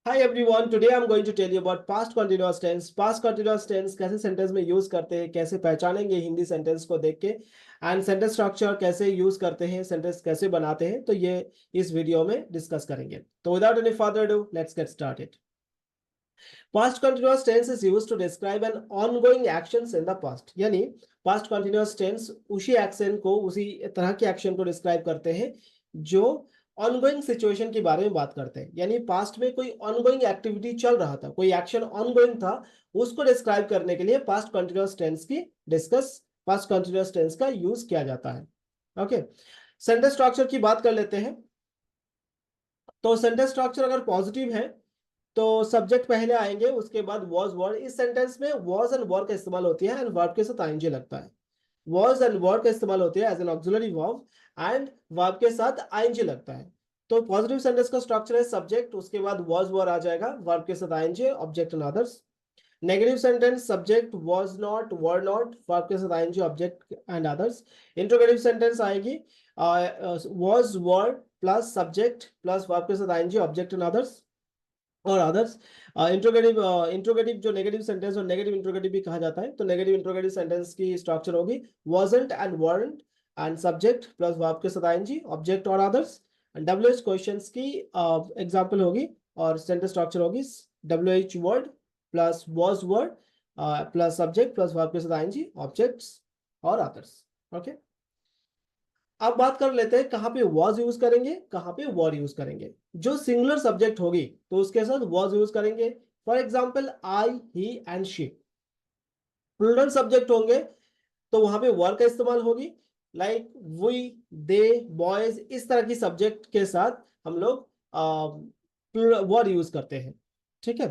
Hi everyone, today I'm going to tell you about past continuous tense. Past continuous tense कैसे sentence में use करते हैं, कैसे पहचानेंगे हिंदी सेंटेंस को देख के, एंड सेंटेंस स्ट्रक्चर कैसे यूज करते हैं, सेंटेंस कैसे बनाते हैं, तो ये इस वीडियो में डिस्कस करेंगे। तो without any further ado, let's get started. Past continuous tense is used to describe an ongoing actions in the past. यानी past continuous tense उसी एक्शन को, उसी तरह के एक्शन को डिस्क्राइब करते हैं जो ऑनगोइंग सिचुएशन के बारे में बात करते हैं। यानी पास्ट में कोई ऑनगोइंग एक्टिविटी चल रहा था, कोई एक्शन ऑनगोइंग था, उसको डिस्क्राइब करने के लिए पास्ट कंटिन्यूअस टेंस की पास्ट कंटिन्यूअस टेंस का यूज किया जाता है। ओके, सेंटेंस स्ट्रक्चर की बात कर लेते हैं। तो सेंटेंस स्ट्रक्चर अगर पॉजिटिव है तो सब्जेक्ट पहले आएंगे, उसके बाद वॉज वर्ड। इस सेंटेंस में वॉज एंड वर्ब का इस्तेमाल होती है एंड वर्ब के साथ आईएनजी लगता है। वॉज एंड वर्ब का इस्तेमाल होती है as an auxiliary verb and verb के साथ आईएनजी लगता है। तो पॉजिटिव सेंटेंस का स्ट्रक्चर है सब्जेक्ट, उसके बाद वॉज वर्ब आ जाएगा, वर्ब के साथ ING, object and others. Negative sentence subject was not, were not, verb के साथ ING, object and others. Interrogative sentence आएगी was were plus subject plus verb के साथ आईएनजी, ऑब्जेक्ट एंड अदर्स और अदर्स। इंट्रोगेटिव जो negative sentence और negative interrogative भी कहा जाता है, तो नेगेटिव इंट्रोगेटिव सेंटेंस की स्ट्रक्चर होगी wasn't and weren't and subject plus verb के साथ आईएनजी, ऑब्जेक्ट और अदर्स। डब्ल्यूएच क्वेश्चंस की एग्जांपल होगी और सेंटेंस स्ट्रक्चर होगी WH word plus was word plus subject plus verb के साथ आईएनजी, ऑब्जेक्ट्स और अदर्स। ओके, अब बात कर लेते हैं कहां पे was यूज करेंगे, कहां पे were यूज करेंगे। जो सिंगुलर सब्जेक्ट होगी तो उसके साथ was यूज करेंगे। For example I, he and she. Plural subject होंगे तो वहां पे वर का इस्तेमाल होगी, लाइक वी, दे, बॉयज। इस तरह की सब्जेक्ट के साथ हम लोग वर यूज करते हैं। ठीक है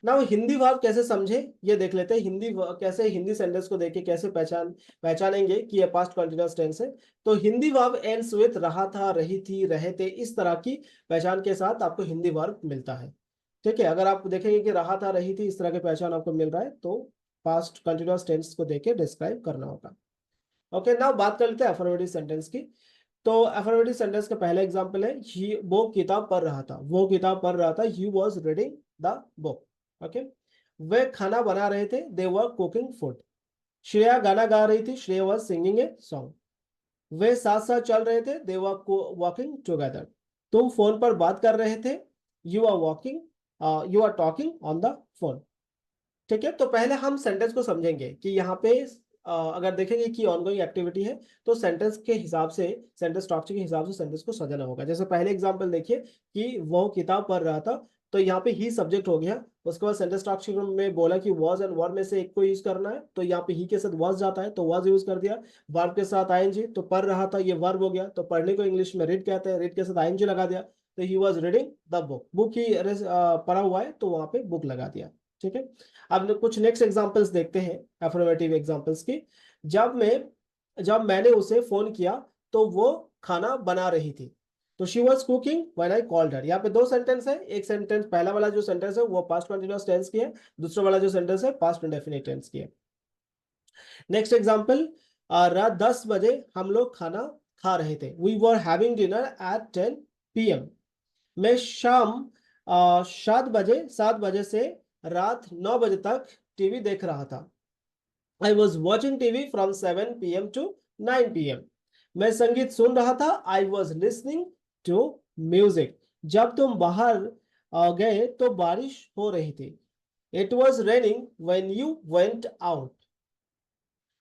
ना। हिंदी वर्ब कैसे समझे ये देख लेते हैं। कैसे हिंदी सेंटेंस को देख के कैसे पहचानेंगे कि ये पास्ट कंटिन्यूअस टेंस है। तो हिंदी वर्ब एंड्स विद रहा था, रही थी, रहे थे, इस तरह की पहचान के साथ आपको हिंदी वर्ब मिलता है। ठीक है, अगर आप देखेंगे कि रहा था, रही थी, इस तरह के पहचान आपको मिल रहा है तो पास्ट कंटिन्यूअस टेंस को देख के डिस्क्राइब करना होगा। ओके, नाउ बात कर लेते हैं अफर्मेटिव सेंटेंस की। तो अफर्मेटिव सेंटेंस का पहला एग्जांपल है वो किताब पढ़ रहा था, वो किताब पढ़ रहा था, he was reading the book. Okay, वे खाना बना रहे थे, they were cooking food. Shreya गाना गा रही थी, Shreya was singing a song. वे साथ साथ चल रहे थे, दे वर वॉकिंग टुगेदर। तुम फोन पर बात कर रहे थे, you are talking on the phone. ठीक है, तो पहले हम सेंटेंस को समझेंगे कि यहाँ पे अगर देखेंगे कि ऑनगोइंग एक्टिविटी है तो सेंटेंस के हिसाब से, सेंटेंस स्ट्रक्चर के हिसाब से सेंटेंस को सजाना होगा। जैसे पहले एग्जांपल देखिए कि वो किताब पढ़ रहा था, तो यहाँ पे ही सब्जेक्ट हो गया। उसके बाद सेंटेंस स्ट्रक्चर में बोला कि वॉज एंड वर में से एक को यूज करना है, तो यहाँ पे ही के साथ वॉज जाता है तो वॉज यूज कर दिया। वर्ब के साथ आईएनजी, तो पढ़ रहा था, ये वर्ब हो गया, तो पढ़ने को इंग्लिश में रीड कहते हैं, रीड के साथ आईएनजी लगा दिया। तो he was reading the book, book ही पढ़ा हुआ है तो वहां पे बुक लगा दिया। ठीक है, अब कुछ नेक्स्ट एग्जांपल्स देखते हैं अफर्मेटिव एग्जांपल्स की। जब मैंने उसे फोन किया तो वो खाना बना रही थी। तो she was cooking when I called her. यहाँ पे दो सेंटेंस है। एक सेंटेंस, पहला वाला जो सेंटेंस है वो पास्ट कंटिन्यूअस टेंस की है, दूसरा वाला जो सेंटेंस है पास्ट इंडेफिनिट टेंस की है। नेक्स्ट एग्जांपल, रात 10 बजे हम लोग खाना खा रहे थे, we were having dinner at 10 PM। मैं शाम 7 बजे से रात 9 बजे तक टीवी देख रहा था। I was watching TV from 7 PM to 9 PM। मैं संगीत सुन रहा था, I was listening to music. जब तुम बाहर गए तो बारिश हो रही थी, it was raining when you went out.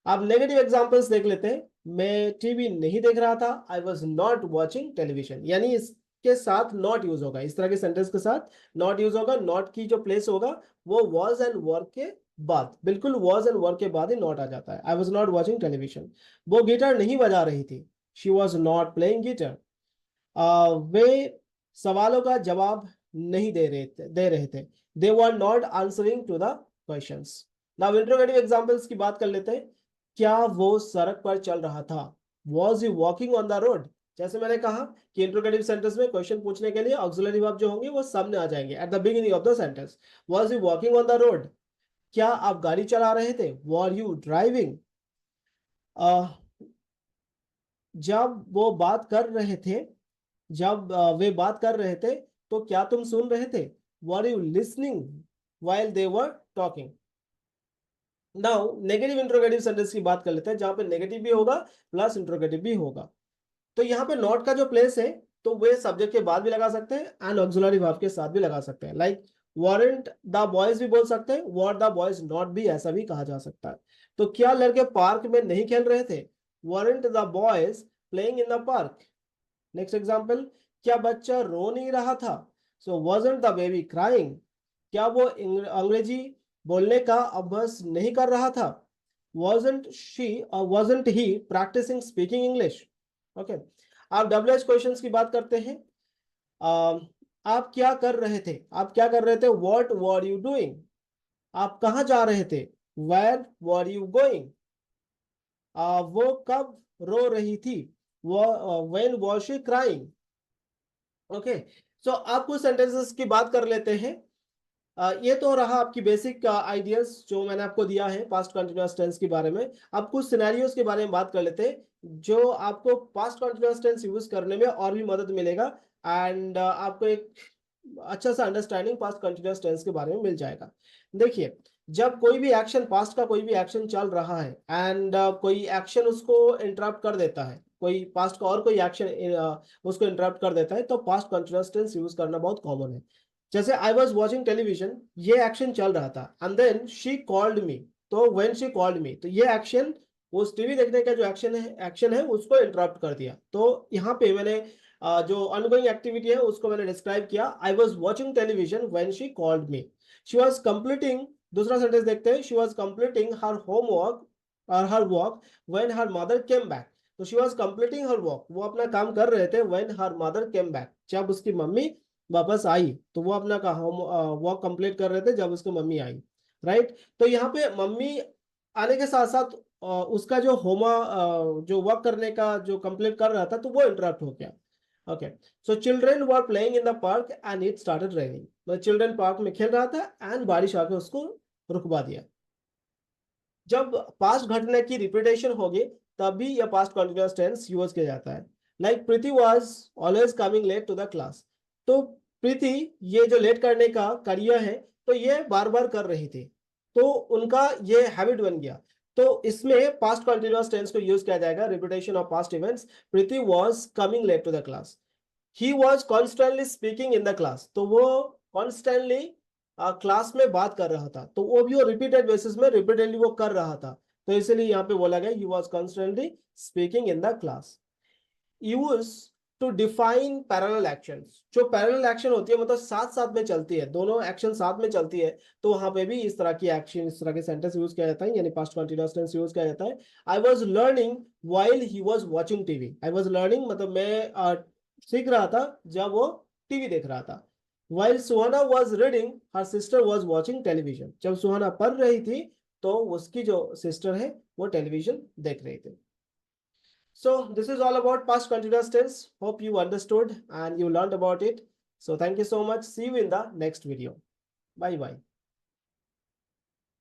अब नेगेटिव एग्जांपल्स देख लेते हैं। मैं टीवी नहीं देख रहा था, I was not watching television. यानी इसके साथ नॉट यूज होगा, इस तरह के सेंटेंस के साथ नॉट यूज होगा। नॉट की जो प्लेस होगा वो वॉज एंड वर के बाद, बिल्कुल वॉज एंड वर के बाद ही नॉट आ जाता है। I was not watching television. वो गिटार नहीं बजा रही थी, she was not playing guitar. वे सवालों का जवाब नहीं दे रहे थे, they were not answering to the questions. Now interrogative examples की बात कर लेते हैं। क्या वो सड़क पर चल रहा था, was he walking on the road. जैसे मैंने कहा कि इंट्रोगेटिव सेंटेंस में क्वेश्चन पूछने के लिए ऑक्सिलरी वर्ब जो होंगे वो सामने आ जाएंगे at the beginning of the sentence. Was he walking on the road, क्या आप गाड़ी चला रहे थे, वर यू ड्राइविंग। जब वो बात कर रहे थे, जब वे बात कर रहे थे तो क्या तुम सुन रहे थे, were you listening while they were talking. Now negative interrogative sentence की बात कर लेते हैं, जहां पे नेगेटिव भी होगा प्लस इंट्रोगेटिव भी होगा। तो यहाँ पे नॉट का जो प्लेस है, तो वे सब्जेक्ट के बाद भी लगा सकते हैं एंड ऑक्सिलरी वर्ब के साथ भी लगा सकते हैं। लाइक वॉरेंट द बॉयज भी बोल सकते हैं, वर द बॉयज नॉट भी ऐसा भी कहा जा सकता है। तो क्या लड़के पार्क में नहीं खेल रहे थे? Weren't the boys playing in the park. Next example, क्या बच्चा रो नहीं रहा था? So wasn't the baby crying. क्या वो अंग्रेजी बोलने का अभ्यास नहीं कर रहा था? wasn't she or wasn't he practicing speaking English? Okay, आप WH क्वेश्चंस की बात करते हैं। आप क्या कर रहे थे? आप क्या कर रहे थे? What were you doing? आप कहाँ जा रहे थे? Where were you going? वो कब रो रही थी? When was she crying? Okay, so आप कुछ सेंटेंसेस की बात कर लेते हैं। ये तो रहा आपकी बेसिक आइडियाज जो मैंने आपको दिया है पास्ट कंटिन्यूअस टेंस के बारे में। अब कुछ सिनेरियोस के बारे में बात कर लेते हैं जो आपको पास्ट कंटिन्यूअस टेंस यूज करने में और भी मदद मिलेगा एंड आपको एक अच्छा सा अंडरस्टैंडिंग पास्ट कंटिन्यूअस टेंस के बारे में मिल जाएगा। देखिए, जब कोई भी एक्शन, पास्ट का कोई भी एक्शन चल रहा है एंड कोई एक्शन उसको इंटरप्ट कर देता है, कोई पास्ट का और कोई एक्शन उसको इंटरप्ट कर देता है, तो पास्ट कंटिन्यूअस टेंस यूज करना बहुत कॉमन है। जैसे आई वॉज वॉचिंग टेलीविजन, ये एक्शन चल रहा था and then she called me. तो व्हेन शी कॉल्ड मी, तो ये एक्शन, उस टीवी देखने का जो एक्शन है उसको इंटरप्ट कर दिया। तो यहाँ पे मैंने जो अनगोइंग एक्टिविटी है उसको मैंने डिस्क्राइब किया, I was watching television when she called me. She was completing, दूसरा सेंटेंस देखते हैं, she was completing her homework और her work when her mother came back. तो she was completing her work, वो अपना काम कर रहे थे, when her mother came back, जब उसकी मम्मी वापस आई। तो वो अपना होम वर्क कंप्लीट कर रहे थे जब उसकी मम्मी आई, राइट। तो यहाँ पे मम्मी आने के साथ साथ उसका जो जो वर्क करने का जो कंप्लीट कर रहा था, तो वो इंटरप्ट हो गया। Okay, so children were playing in the park and it started raining. मतलब चिल्ड्रेन पार्क में खेल रहा था एंड बारिश आके उसको रुकवा दिया। जब पास्ट घटना की रिपीटेशन होगी तभी यह पास्ट कंटिन्यूअस टेंस यूज किया जाता है। Like Preeti was always coming late to the class. तो प्रीति ये जो लेट करने का कार्य है, तो ये बार बार कर रही थी, तो उनका ये हैबिट बन गया। तो इसमें पास्ट कंटिन्यूअस टेंस को यूज किया जाएगा, repetition of past events. Preeti was coming late to the class. He was constantly speaking in the class. तो वो कॉन्स्टेंटली क्लास में बात कर रहा था, तो वो भी वो रिपीटेड बेसिस में रिपीटेडली वो कर रहा था, तो इसलिए यहाँ पे बोला गया he was constantly speaking in the class. Use to define parallel actions. जो पैरेलल एक्शन होती है मतलब साथ साथ में चलती है, दोनों एक्शन साथ में चलती है, तो वहां पे भी इस तरह की एक्शन, इस तरह के सेंटेंस यूज किया जाता है, यानी पास्ट कंटीन्यूअस टेंस यूज किया जाता है। I was learning while he was watching TV. I was learning मतलब मैं सीख रहा था जब वो टीवी देख रहा था। While Suhana was reading, her sister was watching television. जब सुहाना पढ़ रही थी तो उसकी जो सिस्टर है वो टेलीविजन देख रही थी। So this is all about past continuous tense. Hope you understood and you learned about it. So thank you so much. See you in the next video. Bye bye.